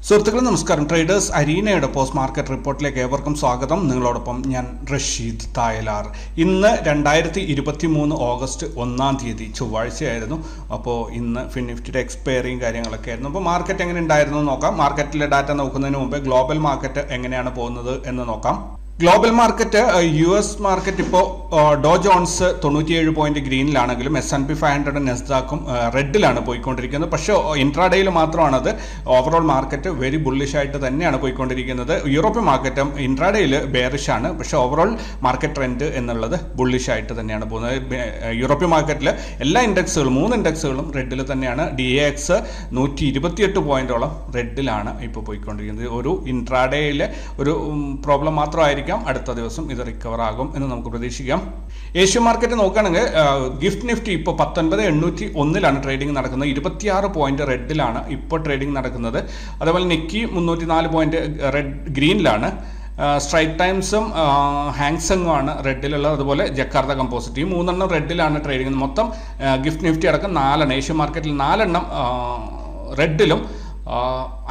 സുഹൃത്തുക്കളെ നമസ്കാരം. Traders അരീനയുടെ post market റിപ്പോർട്ടിലേക്ക് ഏവർക്കും സ്വാഗതം. നിങ്ങളോടൊപ്പം ഞാൻ റഷീദ് തായലാർ. ഇന്ന് 2023 ഓഗസ്റ്റ് 1 ചൊവ്വാഴ്ചയായിരുന്നു. അപ്പോൾ ഇന്ന് നിഫ്റ്റിയുടെ എക്സ്പയറിയും കാര്യങ്ങളൊക്കെ ആയിരുന്നു. അപ്പോൾ മാർക്കറ്റ് എങ്ങനെ ഉണ്ടായിരുന്നു നോക്കാം. മാർക്കറ്റിലെ ഡാറ്റ നോക്കുന്നതിന് മുമ്പ് ഗ്ലോബൽ മാർക്കറ്റ് എങ്ങനെയാണ് പോകുന്നത് എന്ന് നോക്കാം. ഗ്ലോബൽ മാർക്കറ്റ് US മാർക്കറ്റ് ഇപ്പോൾ ഡോ ജോൺസ് 97 പോയിന്റ് ഗ്രീനിലാണെങ്കിലും S&P 500 നെസ്ഡാക്കും റെഡിലാണ് പോയിക്കൊണ്ടിരിക്കുന്നത്. പക്ഷേ ഇൻട്രാഡേയിൽ മാത്രമാണത്. ഓവറോൾ മാർക്കറ്റ് വെരി ബുള്ളിഷ് ആയിട്ട് തന്നെയാണ് പോയിക്കൊണ്ടിരിക്കുന്നത്. യൂറോപ്യൻ മാർക്കറ്റും ഇൻട്രാഡേയിൽ ബെയറിഷ് ആണ്, പക്ഷേ ഓവറോൾ മാർക്കറ്റ് ട്രെൻഡ് എന്നുള്ളത് ബുള്ളിഷ് ആയിട്ട് തന്നെയാണ് പോകുന്നത്. യൂറോപ്യൻ മാർക്കറ്റിൽ എല്ലാ ഇൻഡെക്സുകളും 3 ഇൻഡെക്സുകളും റെഡിൽ തന്നെയാണ്. DAX 128 പോയിന്റോളം റെഡിലാണ് ഇപ്പോൾ പോയിക്കൊണ്ടിരിക്കുന്നത്. ഒരു ഇൻട്രാഡേയിലെ ഒരു പ്രോബ്ലം മാത്രമായിരിക്കും. അടുത്ത ദിവസം ഇത് റിക്കവർ ആകും എന്ന് നമുക്ക് പ്രതീക്ഷിക്കാം. ഏഷ്യൻ മാർക്കറ്റ് നോക്കുകയാണെങ്കിൽ ഗിഫ്റ്റ് നിഫ്റ്റി ഇപ്പോൾ 19,801 ട്രേഡിംഗ് നടക്കുന്നത്. 26 പോയിന്റ് റെഡിലാണ് ഇപ്പോൾ ട്രേഡിംഗ് നടക്കുന്നത്. അതേപോലെ നിക്കി 304 പോയിന്റ് ഗ്രീനിലാണ്. സ്ട്രൈറ്റ് ടൈംസും ഹാങ്സെങ്ങുമാണ് റെഡിലുള്ളത്. അതുപോലെ ജക്കാർത്ത കമ്പോസിറ്റ്, ഈ 3 റെഡിലാണ് ട്രേഡിംഗ്. മൊത്തം ഗിഫ്റ്റ് നിഫ്റ്റി അടക്കം 4 ഏഷ്യൻ മാർക്കറ്റിൽ 4 റെഡിലും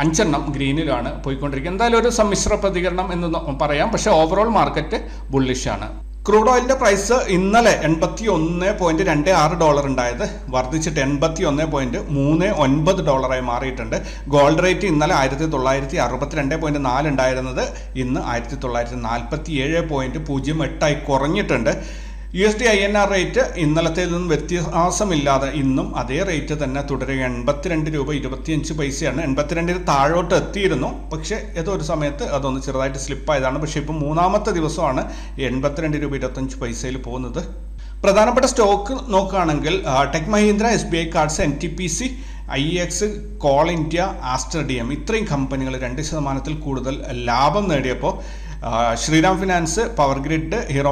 5 ഗ്രീനിലാണ് പോയിക്കൊണ്ടിരിക്കുന്നത്. എന്തായാലും ഒരു സമ്മിശ്ര പ്രതികരണം എന്ന് പറയാം. പക്ഷേ ഓവറോൾ മാർക്കറ്റ് ബുള്ളിഷാണ്. ക്രൂഡ് ഓയിലിന്റെ പ്രൈസ് ഇന്നലെ $81.26 ഉണ്ടായത് വർദ്ധിച്ചിട്ട് $81.39 മാറിയിട്ടുണ്ട്. ഗോൾഡ് റേറ്റ് ഇന്നലെ 1962.4 ഉണ്ടായിരുന്നത് ഇന്ന് 1947.08 കുറഞ്ഞിട്ടുണ്ട്. USD INR റേറ്റ് ഇന്നലത്തേൽ നിന്നും വ്യത്യാസമില്ലാതെ ഇന്നും അതേ റേറ്റ് തന്നെ തുടരുക. 82 രൂപ 25 പൈസയാണ്. 82 താഴോട്ട് എത്തിയിരുന്നു, പക്ഷേ ഏതൊരു സമയത്ത് അതൊന്ന് ചെറുതായിട്ട് സ്ലിപ്പായതാണ്. പക്ഷേ ഇപ്പോൾ 3ാമത്തെ ദിവസമാണ് 82 രൂപ 25 പൈസയിൽ പോകുന്നത്. പ്രധാനപ്പെട്ട സ്റ്റോക്ക് നോക്കുകയാണെങ്കിൽ Tech Mahindra, SBI Cards, NTPC, IEX, Coal India, Aster DM ഇത്രയും കമ്പനികൾ 2% കൂടുതൽ ലാഭം നേടിയപ്പോൾ Shriram Finance, Power Grid, Hero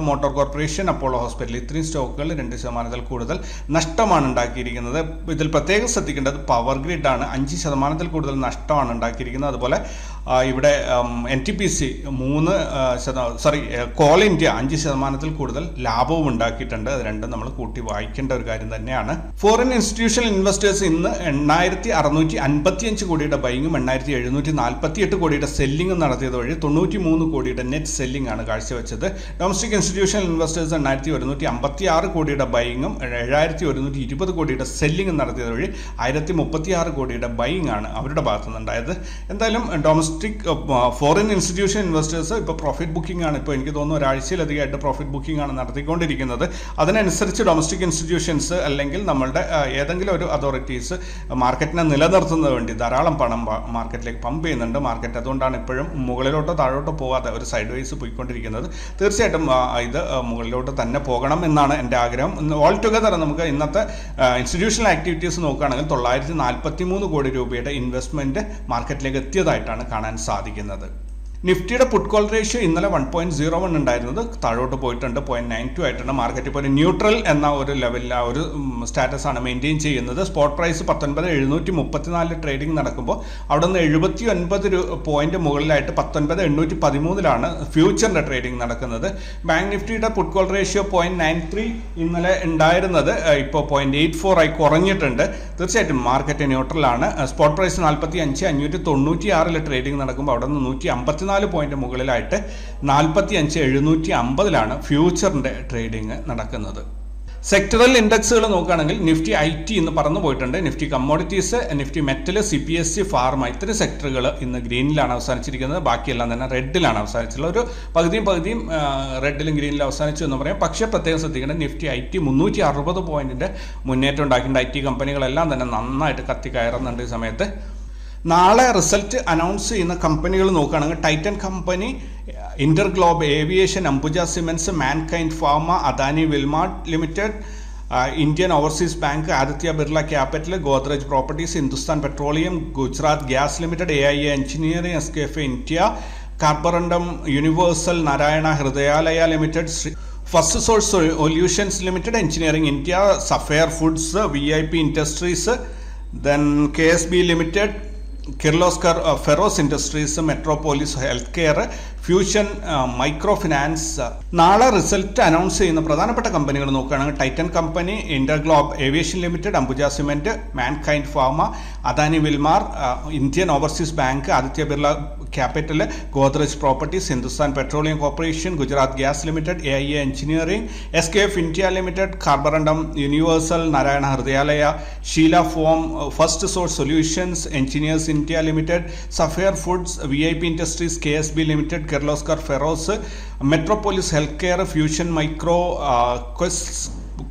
Motor Corporation, Apollo Hospital ഇത്രയും സ്റ്റോക്കുകൾ 2% കൂടുതൽ നഷ്ടമാണ് ഉണ്ടാക്കിയിരിക്കുന്നത്. ഇതിൽ പ്രത്യേകം ശ്രദ്ധിക്കേണ്ടത് പവർ ഗ്രിഡ് ആണ്. 5% കൂടുതൽ നഷ്ടമാണ് ഉണ്ടാക്കിയിരിക്കുന്നത്. അതുപോലെ ഇവിടെ NTPC കോൾ ഇന്ത്യ 5% കൂടുതൽ ലാഭവും ഉണ്ടാക്കിയിട്ടുണ്ട്. അത് രണ്ടും നമ്മൾ കൂട്ടി വായിക്കേണ്ട ഒരു കാര്യം തന്നെയാണ്. ഫോറിൻ ഇൻസ്റ്റിറ്റ്യൂഷണൽ ഇൻവെസ്റ്റേഴ്സ് ഇന്ന് 8,655 കോടിയുടെ ബൈങ്ങും 8,748 കോടിയുടെ സെല്ലിങ്ങും നടത്തിയത് വഴി 93 കോടിയുടെ നെറ്റ് സെല്ലിംഗ് ആണ് കാഴ്ചവെച്ചത്. ഡൊമസ്റ്റിക് ഇൻസ്റ്റിറ്റ്യൂഷണൽ ഇൻവെസ്റ്റേഴ്സ് 8,156 കോടിയുടെ ബൈങ്ങും 7,120 കോടിയുടെ സെല്ലിംഗ് നടത്തിയത് വഴി 1,036 കോടിയുടെ ബൈങ് ആണ് അവരുടെ ഭാഗത്തു നിന്നുണ്ടായത്. എന്തായാലും ഡൊമസ്റ്റിക് ഫോറിൻ ഇൻസ്റ്റിറ്റ്യൂഷൻ ഇൻവെസ്റ്റേഴ്സ് ഇപ്പോൾ പ്രോഫിറ്റ് ബുക്കിംഗ് ആണ്. ഇപ്പോൾ എനിക്ക് തോന്നുന്നു ഒരാഴ്ചയിലധികമായിട്ട് പ്രോഫിറ്റ് ബുക്കിംഗ് ആണ് നടത്തിക്കൊണ്ടിരിക്കുന്നത്. അതിനനുസരിച്ച് ഡൊമസ്റ്റിക് ഇൻസ്റ്റിറ്റ്യൂഷൻസ് അല്ലെങ്കിൽ നമ്മളുടെ ഏതെങ്കിലും ഒരു അതോറിറ്റീസ് മാർക്കറ്റിനെ നിലനിർത്തുന്നതിന് വേണ്ടി ധാരാളം പണം മാർക്കറ്റിലേക്ക് പമ്പ് ചെയ്യുന്നുണ്ട്. മാർക്കറ്റ് അതുകൊണ്ടാണ് ഇപ്പോഴും മുകളിലോട്ടോ താഴോട്ടോ പോകാതെ ഒരു സൈഡ് വൈസ് പോയിക്കൊണ്ടിരിക്കുന്നത്. തീർച്ചയായിട്ടും ഇത് മുകളിലോട്ട് തന്നെ പോകണം എന്നാണ് എൻ്റെ ആഗ്രഹം. ഓൾ ടുഗദർ നമുക്ക് ഇന്നത്തെ ഇൻസ്റ്റിറ്റ്യൂഷണൽ ആക്ടിവിറ്റീസ് നോക്കുകയാണെങ്കിൽ 943 കോടി രൂപയുടെ ഇൻവെസ്റ്റ്മെൻറ്റ് മാർക്കറ്റിലേക്ക് എത്തിയതായിട്ടാണ് കാണാൻ സാധിക്കുന്നത്. നിഫ്റ്റിയുടെ പുട്ട് കോൾ റേഷ്യോ ഇന്നലെ 1.01 ഉണ്ടായിരുന്നത് താഴോട്ട് പോയിട്ടുണ്ട്, 0.92 ആയിട്ടുണ്ട്. മാർക്കറ്റ് ഇപ്പോൾ ഒരു ന്യൂട്രൽ എന്ന ഒരു ലെവലിൽ ഒരു സ്റ്റാറ്റസ് ആണ് മെയിൻറ്റെയിൻ ചെയ്യുന്നത്. സ്പോട്ട് പ്രൈസ് 19,734 ട്രേഡിംഗ് നടക്കുമ്പോൾ അവിടെ നിന്ന് 79 പോയിന്റ് മുകളിലായിട്ട് 19,813 ഫ്യൂച്ചറിൻ്റെ ട്രേഡിംഗ് നടക്കുന്നത്. ബാങ്ക് നിഫ്റ്റിയുടെ പുട്ട് കോൾ റേഷ്യോ 0.93 ഇന്നലെ ഉണ്ടായിരുന്നത് ഇപ്പോൾ 0.84 ആയി കുറഞ്ഞിട്ടുണ്ട്. തീർച്ചയായിട്ടും മാർക്കറ്റ് ന്യൂട്രലാണ്. സ്പോട്ട് പ്രൈസ് 45,596 ട്രേഡിംഗ് നടക്കുമ്പോൾ അവിടെ നിന്ന് 154 പോയിന്റ് മുകളിലായിട്ട് 45,750 ഫ്യൂച്ചറിന്റെ ട്രേഡിംഗ് നടക്കുന്നത്. സെക്ടറൽ ഇൻഡെക്സുകൾ നോക്കുകയാണെങ്കിൽ നിഫ്റ്റി IT ഇന്ന് പറന്നു പോയിട്ടുണ്ട്. Nifty commodities, Nifty metal, CPSE, pharma ഇത്തരം സെക്ടറുകൾ ഇന്ന് ഗ്രീനിലാണ് അവസാനിച്ചിരിക്കുന്നത്. ബാക്കിയെല്ലാം തന്നെ റെഡിലാണ് അവസാനിച്ചിട്ടുള്ളത്. ഒരു പകുതിയും റെഡിലും ഗ്രീനിലും അവസാനിച്ചു എന്ന് പറയാം. പക്ഷേ പ്രത്യേകം ശ്രദ്ധിക്കേണ്ടത് നിഫ്റ്റി IT 360 പോയിന്റിന്റെ മുന്നേറ്റം ഉണ്ടാക്കിയിട്ടുണ്ട്. IT കമ്പനികളെല്ലാം തന്നെ നന്നായിട്ട് കയറുന്നുണ്ട് ഈ സമയത്ത്. നാളെ റിസൾട്ട് അനൗൺസ് ചെയ്യുന്ന കമ്പനികൾ നോക്കുകയാണെങ്കിൽ Titan company, Inter Globe Aviation, Ambuja Cements, Mankind Pharma, Adani Wilmar Limited, Indian Overseas Bank, Aditya Birla Capital, Godrej Properties, Hindustan Petroleum, Gujarat Gas Limited, AIA Engineering, SKF India, Carborundum, Universal, Narayana Hrudayalaya Limited, First Source Solutions Limited, Engineering India, Sapphire Foods, VIP Industries, then KSB Limited, Kirloskar Ferrous Industries, Metropolis Health Care, Fusion Micro Finance. നാളെ result announce ചെയ്യുന്ന പ്രധാനപ്പെട്ട കമ്പനികൾ നോക്കുകയാണെങ്കിൽ Titan Company, InterGlobe aviation Limited, Ambuja Cement, Mankind Pharma, Adani Wilmar, Indian Overseas Bank, Aditya Birla Capital, Godrej Properties, Hindustan Petroleum Corporation, Gujarat Gas Limited, AIA Engineering, SKF India Limited, Carborundum, Universal, Narayana Hrudayalaya, Sheela Foam, First Source Solutions, Engineers India Limited, Sapphire Foods, VIP Industries, KSB Limited, Kirloskar Ferrous, Metropolis Health Care, Fusion Micro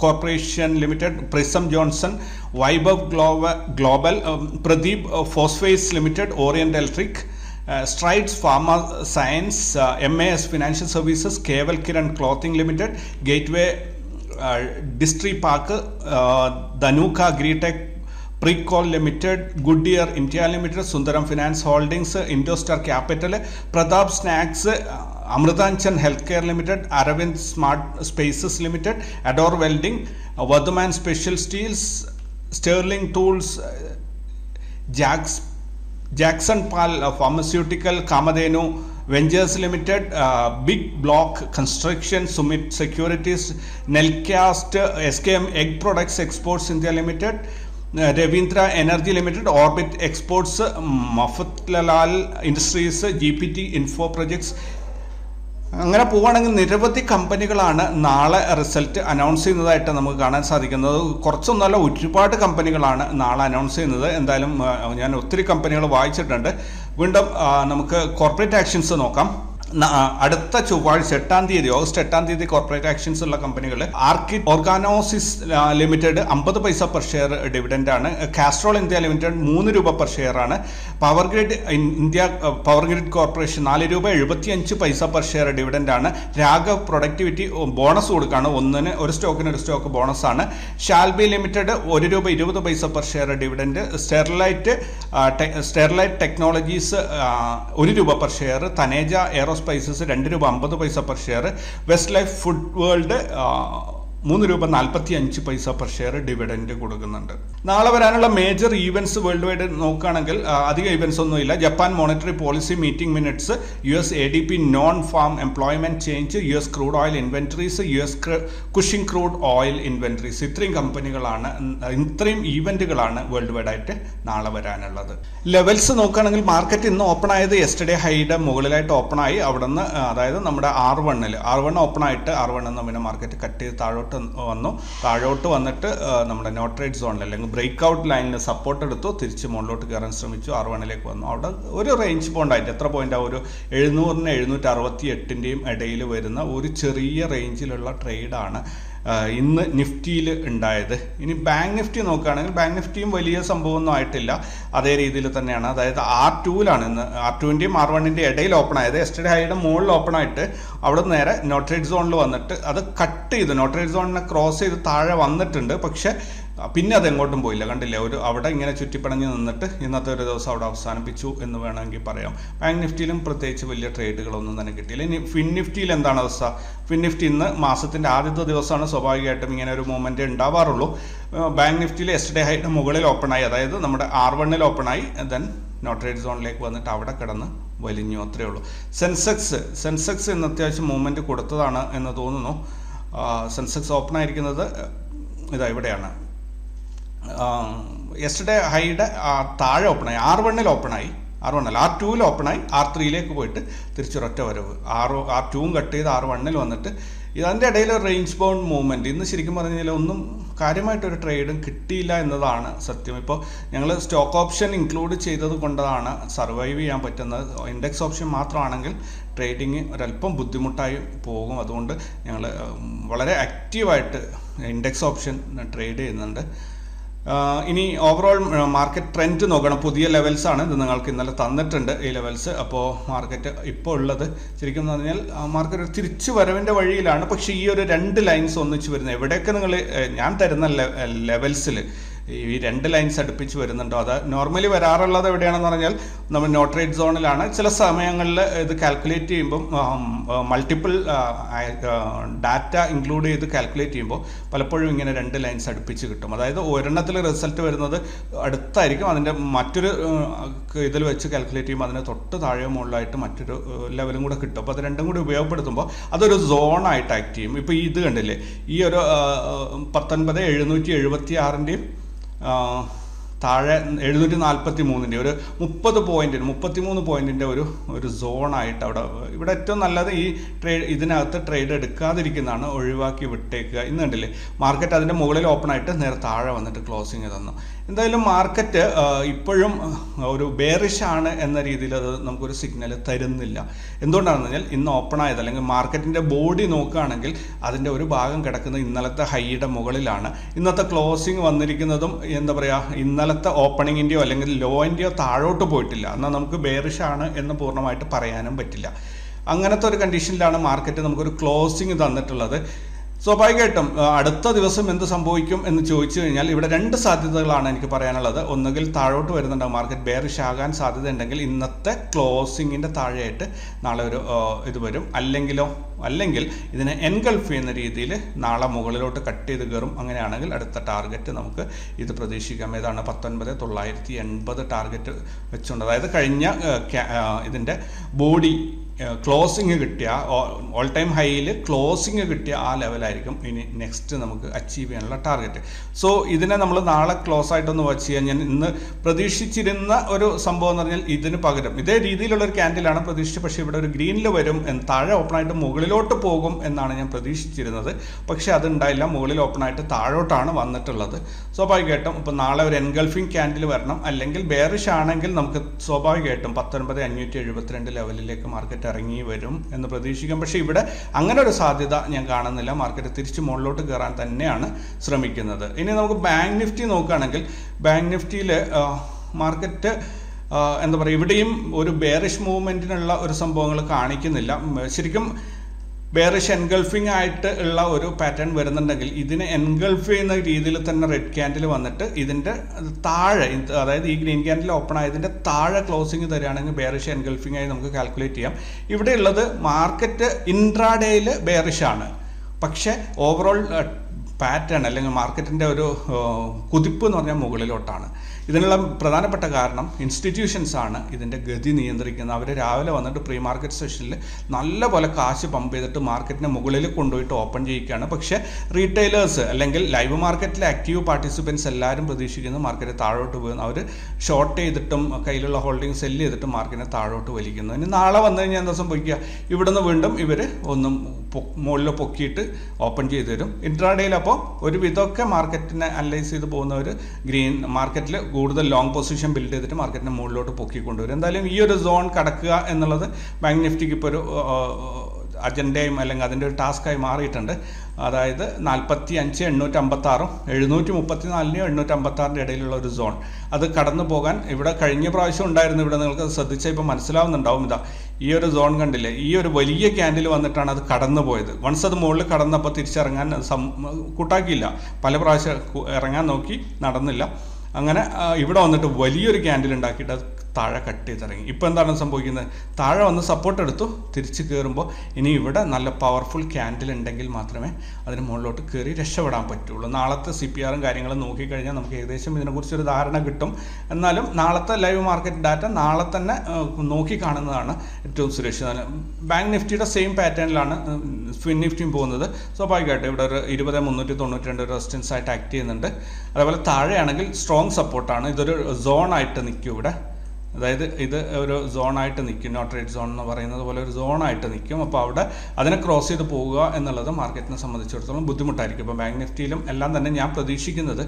Corporation Limited, Prism Johnson, Vaibhav Global, Pradeep Phosphates Limited, Orient Electric, Strides Pharma Science, MAS Financial Services, Kewal Kiran Clothing Limited, Gateway Distriparks, Dhanuka Agritech, Pricol Limited, Goodyear India Limited, Sundaram Finance Holdings, IndoStar Capital, Pratap Snacks, Amrutanjan Health Care Limited, Arvind Smart Spaces Limited, Ador Welding, Vardhman Special Steels, Sterling Tools, Jagsonpal Pharmaceutical, Kamadhenu Ventures Limited, Big Block Construction, Sumit Securities, Nelcast, SKM Egg Products Exports India Limited, Ravindra Energy Limited, Orbit Exports, Mafatlal Industries, GPT Info Projects. അങ്ങനെ പോവുകയാണെങ്കിൽ നിരവധി കമ്പനികളാണ് നാളെ result announce ചെയ്യുന്നതായിട്ട് നമുക്ക് കാണാൻ സാധിക്കുന്നത്. കുറച്ചൊന്നുമല്ല, ഒരുപാട് കമ്പനികളാണ് നാളെ അനൗൺസ് ചെയ്യുന്നത്. എന്തായാലും ഞാൻ ഒത്തിരി കമ്പനികൾ വായിച്ചിട്ടുണ്ട്. വീണ്ടും നമുക്ക് കോർപ്പറേറ്റ് ആക്ഷൻസ് നോക്കാം. അടുത്ത ചൊവ്വാഴ്ച ഓഗസ്റ്റ് 8 തീയതി കോർപ്പറേറ്റ് ആക്ഷൻസ് ഉള്ള കമ്പനികൾ ആർക്കിഡ് ഓർഗാനോസിസ് ലിമിറ്റഡ് 50 പൈസ പെർ ഷെയർ ഡിവിഡൻഡ് ആണ്. കാസ്ട്രോൾ ഇന്ത്യ ലിമിറ്റഡ് 3 രൂപ പെർ ഷെയർ ആണ്. പവർ ഗ്രിഡ് കോർപ്പറേഷൻ 4 രൂപ 75 പൈസ പെർ ഷെയർ ഡിവിഡൻഡ് ആണ്. രാഘവ് പ്രൊഡക്ടിവിറ്റി ബോണസ് കൊടുക്കുകയാണ്, ഒരു സ്റ്റോക്ക് ബോണസ് ആണ്. ഷാൽബി ലിമിറ്റഡ് 1 രൂപ 20 പൈസ per share dividend. Sterlite technologies 1 രൂപ പെർ ഷെയർ. തനേജ എയറോസ്പൈസസ് 2 രൂപ 50 പൈസ per share. West life food world 3 രൂപ 45 പൈസ പെർ ഷെയർ ഡിവിഡൻഡ് കൊടുക്കുന്നുണ്ട്. നാളെ വരാനുള്ള മേജർ ഈവൻസ് വേൾഡ് വൈഡ് നോക്കുകയാണെങ്കിൽ അധികം ഈവൻസ് ഒന്നുമില്ല. Japan monetary policy meeting minutes, US ADP non farm employment change, US crude oil inventories, US Cushing crude oil inventories. ഇത്രയും ഈവന്റുകളാണ് world wide ആയിട്ട് നാളെ വരാനുള്ളത്. ലെവൽസ് നോക്കുകയാണെങ്കിൽ മാർക്കറ്റ് ഇന്ന് ഓപ്പൺ ആയത് യെസ്റ്റർഡേ ഹൈയുടെ മുകളിലായിട്ട് ഓപ്പൺ ആയി. അവിടെ നിന്ന് അതായത് നമ്മുടെ R1 ഓപ്പൺ ആയിട്ട് R1 പിന്നെ മാർക്കറ്റ് കട്ട് ചെയ്ത് താഴോട്ട് വന്നിട്ട് നമ്മുടെ നോ ട്രേഡ് സോണിൽ അല്ലെങ്കിൽ ബ്രേക്ക് ഔട്ട് ലൈനിൽ സപ്പോർട്ട് എടുത്തു, തിരിച്ച് മുകളിലോട്ട് കയറാൻ ശ്രമിച്ചു. R1 വന്നു. അവിടെ ഒരു റേഞ്ച് പോയിന്റ് എത്ര പോയിന്റ് ഒരു 700-768 ഇടയിൽ വരുന്ന ഒരു ചെറിയ റേഞ്ചിലുള്ള ട്രേഡാണ് ഇന്ന് നിഫ്റ്റിയിൽ ഉണ്ടായത്. ഇനി ബാങ്ക് നിഫ്റ്റി നോക്കുകയാണെങ്കിൽ ബാങ്ക് നിഫ്റ്റിയും വലിയ സംഭവമൊന്നും ആയിട്ടില്ല, അതേ രീതിയിൽ തന്നെയാണ്. അതായത് R2ലാണ് ഇന്ന് R2ൻ്റെയും R1ൻ്റെയും ഇടയിൽ ഓപ്പൺ ആയത്. യെസ്റ്റർഡേ ഹൈയുടെ മുകളിൽ ഓപ്പൺ ആയിട്ട് അവിടെ നേരെ നോ ട്രേഡ് സോണിൽ വന്നിട്ട് അത് കട്ട് ചെയ്തു, നോ ട്രേഡ് സോണിനെ ക്രോസ് ചെയ്ത് താഴെ വന്നിട്ടുണ്ട്. പക്ഷെ പിന്നെ അത് എങ്ങോട്ടും പോയില്ല, കണ്ടില്ലേ, അവിടെ ഇങ്ങനെ ചുറ്റിപ്പടഞ്ഞ് നിന്നിട്ട് ഇന്നത്തെ ഒരു ദിവസം അവിടെ അവസാനിപ്പിച്ചു എന്ന് വേണമെങ്കിൽ പറയാം. ബാങ്ക് നിഫ്റ്റിയിലും പ്രത്യേകിച്ച് വലിയ ട്രേഡുകളൊന്നും തന്നെ കിട്ടിയില്ല. ഇനി ഫിൻ നിഫ്റ്റിയിൽ എന്താണ് അവസ്ഥ? ഫിൻ നിഫ്റ്റി ഇന്ന് മാസത്തിൻ്റെ ആദ്യത്തെ ദിവസമാണ്, സ്വാഭാവികമായിട്ടും ഇങ്ങനെ ഒരു മൂവ്മെൻറ്റ് ഉണ്ടാവാറുള്ളൂ. ബാങ്ക് നിഫ്റ്റിയിൽ യെസ്റ്റർഡേ ഹൈയുടെ മുകളിൽ ഓപ്പണായി, അതായത് നമ്മുടെ R1 ഓപ്പണായി, ദെൻ നോ ട്രേഡ് സോണിലേക്ക് വന്നിട്ട് അവിടെ കിടന്ന് വലിഞ്ഞു, അത്രയേ ഉള്ളൂ. സെൻസെക്സ് ഇന്ന് അത്യാവശ്യം മൂവ്മെൻറ്റ് കൊടുത്തതാണ് എന്ന് തോന്നുന്നു. സെൻസെക്സ് ഓപ്പൺ ആയിരിക്കുന്നത് ഇവിടെയാണ്. യെസ്റ്റർഡേ ഹൈയുടെ താഴെ ഓപ്പണായി, R1 ഓപ്പണായി, R2 ഓപ്പണായി, R3 പോയിട്ട് തിരിച്ചൊരൊറ്റ വരവ്. R2 കട്ട് ചെയ്ത് R1 വന്നിട്ട് ഇതിൻ്റെ ഇടയിൽ ഒരു റേഞ്ച് ബൗണ്ട് മൂവ്മെൻറ്റ്. ഇന്ന് ശരിക്കും പറഞ്ഞാൽ ഒന്നും കാര്യമായിട്ടൊരു ട്രേഡും കിട്ടിയില്ല എന്നതാണ് സത്യം. ഇപ്പോൾ ഞങ്ങൾ സ്റ്റോക്ക് ഓപ്ഷൻ ഇൻക്ലൂഡ് ചെയ്തത് കൊണ്ടാണ് സർവൈവ് ചെയ്യാൻ പറ്റുന്നത്. ഇൻഡെക്സ് ഓപ്ഷൻ മാത്രമാണെങ്കിൽ ട്രേഡിങ് ഒരല്പം ബുദ്ധിമുട്ടായി പോകും. അതുകൊണ്ട് ഞങ്ങൾ വളരെ ആക്റ്റീവായിട്ട് ഇൻഡെക്സ് ഓപ്ഷൻ ട്രേഡ് ചെയ്യുന്നുണ്ട്. ഇനി ഓവറോൾ മാർക്കറ്റ് ട്രെൻഡ് നോക്കണം. പുതിയ ലെവൽസ് ആണ് ഇത്, നിങ്ങൾക്ക് ഇന്നലെ തന്നിട്ടുണ്ട് ഈ ലെവൽസ്. അപ്പോൾ മാർക്കറ്റ് ഇപ്പോൾ ഉള്ളത് ശരിക്കും പറഞ്ഞാൽ മാർക്കറ്റ് ഒരു തിരിച്ചു വരവിൻ്റെ വഴിയിലാണ്. പക്ഷേ ഈ ഒരു 2 ലൈൻസ് ഒന്നിച്ച് വരുന്നത് എവിടെയൊക്കെ ഞാൻ തരുന്ന ലെവൽസിൽ ഈ 2 ലൈൻസ് അടുപ്പിച്ച് വരുന്നുണ്ടോ. അത് നോർമലി വരാറുള്ളത് എവിടെയാണെന്ന് പറഞ്ഞാൽ നമ്മൾ നോ ട്രേഡ് സോണിലാണ്. ചില സമയങ്ങളിൽ ഇത് കാൽക്കുലേറ്റ് ചെയ്യുമ്പം മൾട്ടിപ്പിൾ ഡാറ്റ ഇൻക്ലൂഡ് ചെയ്ത് കാൽക്കുലേറ്റ് ചെയ്യുമ്പോൾ പലപ്പോഴും ഇങ്ങനെ 2 ലൈൻസ് അടുപ്പിച്ച് കിട്ടും. അതായത് ഒരെണ്ണത്തിൽ റിസൾട്ട് വരുന്നത് അടുത്തായിരിക്കും, അതിൻ്റെ മറ്റൊരു ഇതിൽ വെച്ച് കാൽക്കുലേറ്റ് ചെയ്യുമ്പോൾ അതിന് തൊട്ട് താഴെ മുകളിലായിട്ട് മറ്റൊരു ലെവലും കൂടെ കിട്ടും. അപ്പോൾ അത് രണ്ടും കൂടി ഉപയോഗപ്പെടുത്തുമ്പോൾ അതൊരു സോണായിട്ട് ആക്ട് ചെയ്യും. ഇപ്പോൾ ഇത് കണ്ടില്ലേ, ഈ ഒരു 19,776-ൻ്റെയും താഴെ 743-ൻ്റെ ഒരു 33 പോയിന്റിൻ്റെ ഒരു സോണായിട്ട് ഇവിടെ ഏറ്റവും നല്ലത് ഈ ഇതിനകത്ത് ട്രേഡ് എടുക്കാതിരിക്കുന്നതാണ്, ഒഴിവാക്കി വിട്ടേക്കുക. ഇന്ന് കണ്ടില്ലേ മാർക്കറ്റ് അതിൻ്റെ മുകളിൽ ഓപ്പൺ ആയിട്ട് നേരെ താഴെ വന്നിട്ട് ക്ലോസിങ് തന്നു. എന്തായാലും മാർക്കറ്റ് ഇപ്പോഴും ഒരു ബെയറിഷ് ആണ് എന്ന രീതിയിൽ അത് നമുക്കൊരു സിഗ്നൽ തരുന്നില്ല. എന്തുകൊണ്ടാണെന്ന് പറഞ്ഞാൽ ഇന്ന് ഓപ്പൺ ആയത് അല്ലെങ്കിൽ മാർക്കറ്റിൻ്റെ ബോഡി നോക്കുകയാണെങ്കിൽ അതിൻ്റെ ഒരു ഭാഗം കിടക്കുന്നത് ഇന്നലത്തെ ഹൈയുടെ മുകളിലാണ്. ഇന്നത്തെ ക്ലോസിങ് വന്നിരിക്കുന്നതും എന്താ പറയുക, ഇന്നലത്തെ ഓപ്പണിങ്ങിൻ്റെയോ അല്ലെങ്കിൽ ലോയിൻ്റെയോ താഴോട്ട് പോയിട്ടില്ല. എന്നാൽ നമുക്ക് ബെയറിഷ് ആണ് എന്ന് പൂർണ്ണമായിട്ട് പറയാനും പറ്റില്ല. അങ്ങനത്തെ ഒരു കണ്ടീഷനിലാണ് മാർക്കറ്റ് നമുക്കൊരു ക്ലോസിങ് തന്നിട്ടുള്ളത്. സ്വാഭാവികമായിട്ടും അടുത്ത ദിവസം എന്ത് സംഭവിക്കും എന്ന് ചോദിച്ചു കഴിഞ്ഞാൽ ഇവിടെ 2 സാധ്യതകളാണ് എനിക്ക് പറയാനുള്ളത്. ഒന്നുകിൽ താഴോട്ട് വരുന്നുണ്ടാവും, മാർക്കറ്റ് ബെയറിഷ് ആകാൻ സാധ്യത ഉണ്ടെങ്കിൽ ഇന്നത്തെ ക്ലോസിങ്ങിൻ്റെ താഴെയായിട്ട് നാളെ ഒരു ഇത് വരും. അല്ലെങ്കിൽ ഇതിനെ എൻഗൾഫ് ചെയ്യുന്ന രീതിയിൽ നാളെ മുകളിലോട്ട് കട്ട് ചെയ്ത് കയറും. അങ്ങനെയാണെങ്കിൽ അടുത്ത ടാർഗറ്റ് നമുക്ക് ഇത് പ്രതീക്ഷിക്കാം. ഏതാണ് 19,980 ടാർഗറ്റ് വെച്ചുകൊണ്ട്, അതായത് കഴിഞ്ഞ ഇതിൻ്റെ ബോഡി ക്ലോസിങ് കിട്ടിയ ഓൾ ടൈം ഹൈയിൽ ക്ലോസിങ് കിട്ടിയ ആ ലെവലായിരിക്കും ഇനി നെക്സ്റ്റ് നമുക്ക് അച്ചീവ് ചെയ്യാനുള്ള ടാർഗറ്റ്. സോ ഇതിനെ നമ്മൾ നാളെ ക്ലോസ് ആയിട്ടൊന്ന് വെച്ച് കഴിഞ്ഞാൽ ഇന്ന് പ്രതീക്ഷിച്ചിരുന്ന ഒരു സംഭവം എന്ന് പറഞ്ഞാൽ ഇതിന് പകരം ഇതേ രീതിയിലുള്ള ഒരു ക്യാൻഡിലാണ് പ്രതീക്ഷിച്ചത്. പക്ഷേ ഇവിടെ ഒരു ഗ്രീനിൽ വരും, താഴെ ഓപ്പൺ ആയിട്ട് മുകളിലോട്ട് പോകും എന്നാണ് ഞാൻ പ്രതീക്ഷിച്ചിരുന്നത്. പക്ഷേ അതുണ്ടായില്ല, മുകളിൽ ഓപ്പൺ ആയിട്ട് താഴോട്ടാണ് വന്നിട്ടുള്ളത്. സ്വാഭാവികമായിട്ടും ഇപ്പോൾ നാളെ ഒരു എൻഗൾഫിംഗ് ക്യാൻഡിൽ വരണം, അല്ലെങ്കിൽ ബെയറിഷ് ആണെങ്കിൽ നമുക്ക് സ്വാഭാവികമായിട്ടും 19,572 ലെവലിലേക്ക് മാർക്കറ്റ് ഇറങ്ങി വരും എന്ന് പ്രതീക്ഷിക്കാം. പക്ഷേ ഇവിടെ അങ്ങനെ ഒരു സാധ്യത ഞാൻ കാണുന്നില്ല. മാർക്കറ്റ് തിരിച്ച് മുകളിലോട്ട് കയറാൻ തന്നെയാണ് ശ്രമിക്കുന്നത്. ഇനി നമുക്ക് ബാങ്ക് നിഫ്റ്റി നോക്കുകയാണെങ്കിൽ ബാങ്ക് നിഫ്റ്റിയിൽ മാർക്കറ്റ് എന്താ പറയുക, ഇവിടെയും ഒരു ബെയറിഷ് മൂവ്മെൻറ്റിനുള്ള ഒരു സംഭവങ്ങൾ കാണിക്കുന്നില്ല. ശരിക്കും ബെയറിഷ് എൻഗൾഫിംഗ് ആയിട്ട് ഉള്ള ഒരു പാറ്റേൺ വരുന്നുണ്ടെങ്കിൽ ഇതിനെ എൻഗൾഫ് ചെയ്യുന്ന രീതിയിൽ തന്നെ റെഡ് ക്യാൻഡിൽ വന്നിട്ട് ഇതിൻ്റെ താഴെ, അതായത് ഈ ഗ്രീൻ ക്യാൻഡിൽ ഓപ്പൺ ആയതിൻ്റെ താഴെ ക്ലോസിങ് തരികയാണെങ്കിൽ ബെയറിഷ് എൻഗൾഫിംഗ് ആയി നമുക്ക് കാൽക്കുലേറ്റ് ചെയ്യാം. ഇവിടെ ഉള്ളത് മാർക്കറ്റ് ഇൻട്രാഡേയിൽ ബെയറിഷ് ആണ്, പക്ഷേ ഓവറോൾ പാറ്റേൺ അല്ലെങ്കിൽ മാർക്കറ്റിൻ്റെ ഒരു കുതിപ്പ് എന്ന് പറഞ്ഞാൽ മുകളിലോട്ടാണ്. ഇതിനുള്ള പ്രധാനപ്പെട്ട കാരണം ഇൻസ്റ്റിറ്റ്യൂഷൻസ് ആണ് ഇതിൻ്റെ ഗതി നിയന്ത്രിക്കുന്നത്. അവർ രാവിലെ വന്നിട്ട് പ്രീ മാർക്കറ്റ് സെഷനിൽ നല്ല പോലെ കാശ് പമ്പ് ചെയ്തിട്ട് മാർക്കറ്റിനെ മുകളിൽ കൊണ്ടുപോയിട്ട് ഓപ്പൺ ചെയ്യിക്കുകയാണ്. പക്ഷേ റീറ്റെയിലേഴ്സ് അല്ലെങ്കിൽ ലൈവ് മാർക്കറ്റിലെ ആക്റ്റീവ് പാർട്ടിസിപ്പൻസ് എല്ലാവരും പ്രതീക്ഷിക്കുന്നത് മാർക്കറ്റ് താഴോട്ട് പോകുന്നു. അവർ ഷോർട്ട് ചെയ്തിട്ടും കയ്യിലുള്ള ഹോൾഡിംഗ് സെല്ല് ചെയ്തിട്ടും മാർക്കറ്റിനെ താഴോട്ട് വലിക്കുന്നു. ഇനി നാളെ വന്നു കഴിഞ്ഞാൽ എന്താ സംഭവിക്കുക, ഇവിടുന്ന് വീണ്ടും ഇവർ ഒന്നും മുകളിൽ പൊക്കിയിട്ട് ഓപ്പൺ ചെയ്ത് തരും. ഇൻട്രാഡേയിൽ അപ്പോൾ ഒരു വിധമൊക്കെ മാർക്കറ്റിനെ അനലൈസ് ചെയ്ത് പോകുന്നവർ ഗ്രീൻ മാർക്കറ്റിൽ കൂടുതൽ ലോങ് പൊസിഷൻ ബിൽഡ് ചെയ്തിട്ട് മാർക്കറ്റിനെ മുകളിലോട്ട് പൊക്കിക്കൊണ്ടുവരും. എന്തായാലും ഈ ഒരു സോൺ കടക്കുക എന്നുള്ളത് ബാങ്ക് നിഫ്റ്റിക്ക് ഇപ്പോൾ ഒരു അജണ്ടയും അല്ലെങ്കിൽ അതിൻ്റെ ഒരു ടാസ്ക്കായി മാറിയിട്ടുണ്ട്. അതായത് 45,856 734 856 ഇടയിലുള്ള ഒരു സോൺ, അത് കടന്നു പോകാൻ ഇവിടെ കഴിഞ്ഞ പ്രാവശ്യം ഉണ്ടായിരുന്നു. ഇവിടെ നിങ്ങൾക്ക് ശ്രദ്ധിച്ചാൽ ഇപ്പോൾ മനസ്സിലാവുന്നുണ്ടാവും. ഇതാ ഈ ഒരു സോൺ കണ്ടില്ലേ, ഈ ഒരു വലിയ ക്യാൻഡിൽ വന്നിട്ടാണ് അത് കടന്നു പോയത്. വൺസ് അത് മുകളിൽ കടന്നപ്പോൾ തിരിച്ചിറങ്ങാൻ കൂട്ടാക്കിയില്ല, പല പ്രാവശ്യം ഇറങ്ങാൻ നോക്കി, നടന്നില്ല. അങ്ങനെ ഇവിടെ വന്നിട്ട് വലിയൊരു ക്യാൻഡിൽ ഉണ്ടാക്കിയിട്ട് അത് താഴെ കട്ട് ചെയ്തിറങ്ങി. ഇപ്പോൾ എന്താണ് സംഭവിക്കുന്നത്, താഴെ വന്ന് സപ്പോർട്ട് എടുത്തു, തിരിച്ച് കയറുമ്പോൾ ഇനി ഇവിടെ നല്ല പവർഫുൾ ക്യാൻഡിൽ ഉണ്ടെങ്കിൽ മാത്രമേ അതിന് മുകളിലോട്ട് കയറി രക്ഷപ്പെടാൻ പറ്റുള്ളൂ. നാളത്തെ CPR കാര്യങ്ങളും നോക്കിക്കഴിഞ്ഞാൽ നമുക്ക് ഏകദേശം ഇതിനെക്കുറിച്ചൊരു ധാരണ കിട്ടും. എന്നാലും നാളത്തെ ലൈവ് മാർക്കറ്റ് ഡാറ്റ നാളെ തന്നെ നോക്കി കാണുന്നതാണ് ഏറ്റവും സുരക്ഷിതം. ബാങ്ക് നിഫ്റ്റിയുടെ സെയിം പാറ്റേണിലാണ് സ്വിൻ നിഫ്റ്റിയും പോകുന്നത്. സ്വാഭാവികമായിട്ട് ഇവിടെ ഒരു 20,392 റെസിസ്റ്റൻസ് ആയിട്ട് ആക്ട് ചെയ്യുന്നുണ്ട്. അതേപോലെ താഴെയാണെങ്കിൽ സ്ട്രോങ് സപ്പോർട്ടാണ്. ഇതൊരു സോണായിട്ട് നിൽക്കും ഇവിടെ, അതായത് ഇത് ഒരു സോണായിട്ട് നിൽക്കും. നോ ട്രേഡ് സോൺ എന്ന് പറയുന്നത് പോലെ ഒരു സോണായിട്ട് നിൽക്കും. അപ്പോൾ അവിടെ അതിനെ ക്രോസ് ചെയ്ത് പോവുക എന്നുള്ളത് മാർക്കറ്റിനെ സംബന്ധിച്ചിടത്തോളം ബുദ്ധിമുട്ടായിരിക്കും. ഇപ്പോൾ ബാങ്ക് നിഫ്റ്റിയിലും എല്ലാം തന്നെ ഞാൻ പ്രതീക്ഷിക്കുന്നത്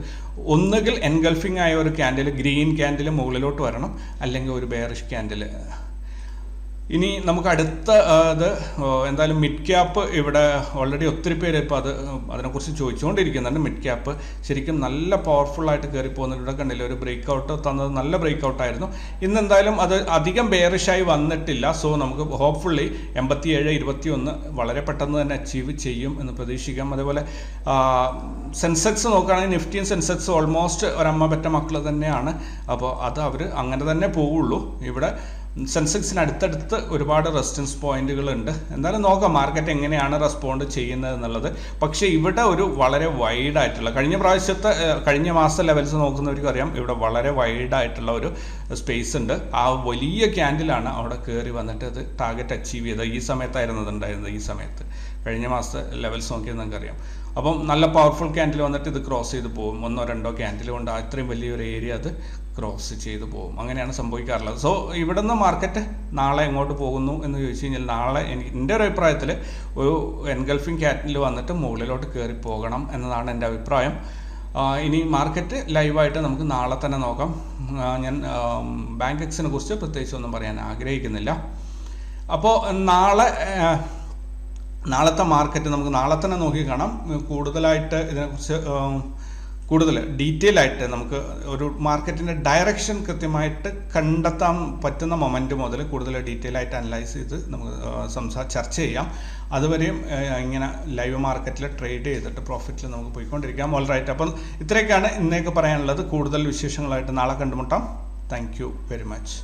ഒന്നുകിൽ എൻഗൾഫിംഗ് ആയ ഒരു ക്യാൻഡിൽ, ഗ്രീൻ ക്യാൻഡിൽ മുകളിലോട്ട് വരണം, അല്ലെങ്കിൽ ഒരു ബെയറിഷ് ക്യാൻഡിൽ. ഇനി നമുക്ക് അടുത്ത അത് എന്തായാലും മിഡ് ക്യാപ്പ് ഇവിടെ ഓൾറെഡി ഒത്തിരി പേര് ഇപ്പോൾ അതിനെക്കുറിച്ച് ചോദിച്ചുകൊണ്ടിരിക്കുന്നുണ്ട്. മിഡ് ക്യാപ്പ് ശരിക്കും നല്ല പവർഫുള്ളായിട്ട് കയറി പോകുന്നുണ്ട്. ഇവിടെ കണ്ടില്ല, ഒരു ബ്രേക്ക് ഔട്ട് തന്നത് നല്ല ബ്രേക്ക് ഔട്ടായിരുന്നു. ഇന്ന് എന്തായാലും അത് അധികം ബെയറിഷായി വന്നിട്ടില്ല. സോ നമുക്ക് ഹോപ്പ്ഫുള്ളി 87-21 വളരെ പെട്ടെന്ന് തന്നെ അച്ചീവ് ചെയ്യും എന്ന് പ്രതീക്ഷിക്കാം. അതേപോലെ സെൻസെക്സ് നോക്കുകയാണെങ്കിൽ നിഫ്റ്റിയും സെൻസെക്സ് ഓൾമോസ്റ്റ് ഒരമ്മ പറ്റ മക്കൾ തന്നെയാണ്. അപ്പോൾ അത് അവർ അങ്ങനെ തന്നെ പോവുള്ളൂ. ഇവിടെ സെൻസെക്സിന് അടുത്തടുത്ത് ഒരുപാട് റെസിസ്റ്റൻസ് പോയിന്റുകളുണ്ട്. എന്തായാലും നോക്കാം മാർക്കറ്റ് എങ്ങനെയാണ് റെസ്പോണ്ട് ചെയ്യുന്നത് എന്നുള്ളത്. പക്ഷേ ഇവിടെ ഒരു വളരെ വൈഡായിട്ടുള്ള കഴിഞ്ഞ മാസത്തെ ലെവൽസ് നോക്കുന്നവർക്ക് അറിയാം, ഇവിടെ വളരെ വൈഡായിട്ടുള്ള ഒരു സ്പേസ് ഉണ്ട്. ആ വലിയ ക്യാൻഡിലാണ് അവിടെ കയറി വന്നിട്ട് അത് ടാർഗറ്റ് അച്ചീവ് ചെയ്തത്. ഈ സമയത്തായിരുന്നത് ഈ സമയത്ത് കഴിഞ്ഞ മാസത്തെ ലെവൽസ് നോക്കിയാൽ നിങ്ങൾക്കറിയാം. അപ്പം നല്ല പവർഫുൾ ക്യാൻഡിൽ വന്നിട്ട് ഇത് ക്രോസ് ചെയ്ത് പോകും. 1-2 ക്യാൻഡിൽ കൊണ്ട് അത്രയും വലിയൊരു ഏരിയ അത് ക്രോസ് ചെയ്ത് പോകും. അങ്ങനെയാണ് സംഭവിക്കാറുള്ളത്. സോ ഇവിടെ നിന്ന് മാർക്കറ്റ് നാളെ എങ്ങോട്ട് പോകുന്നു എന്ന് ചോദിച്ചു കഴിഞ്ഞാൽ, നാളെ എൻ്റെ ഒരു അഭിപ്രായത്തിൽ ഒരു എൻഗൾഫിംഗ് ക്യാൻഡിൽ വന്നിട്ട് മുകളിലോട്ട് കയറി പോകണം എന്നതാണ് എൻ്റെ അഭിപ്രായം. ഇനി മാർക്കറ്റ് ലൈവായിട്ട് നമുക്ക് നാളെ തന്നെ നോക്കാം. ഞാൻ ബാങ്ക് എക്സിനെ കുറിച്ച് പ്രത്യേകിച്ച് ഒന്നും പറയാൻ ആഗ്രഹിക്കുന്നില്ല. അപ്പോൾ നാളത്തെ മാർക്കറ്റ് നമുക്ക് നാളെ തന്നെ നോക്കി കാണാം. കൂടുതലായിട്ട് ഇതിനെക്കുറിച്ച് കൂടുതൽ ഡീറ്റെയിൽ ആയിട്ട് നമുക്ക് ഒരു മാർക്കറ്റിൻ്റെ ഡയറക്ഷൻ കൃത്യമായിട്ട് കണ്ടെത്താൻ പറ്റുന്ന മൊമെൻറ്റ് മുതൽ കൂടുതൽ ഡീറ്റെയിൽ ആയിട്ട് അനലൈസ് ചെയ്ത് നമുക്ക് ചർച്ച ചെയ്യാം. അതുവരെയും ഇങ്ങനെ ലൈവ് മാർക്കറ്റിൽ ട്രേഡ് ചെയ്തിട്ട് പ്രോഫിറ്റിൽ നമുക്ക് പോയിക്കൊണ്ടിരിക്കാം. All right. അപ്പം ഇത്രയൊക്കെയാണ് ഇന്നേക്ക് പറയാനുള്ളത്. കൂടുതൽ വിശേഷങ്ങളായിട്ട് നാളെ കണ്ടുമുട്ടാം. Thank you very much.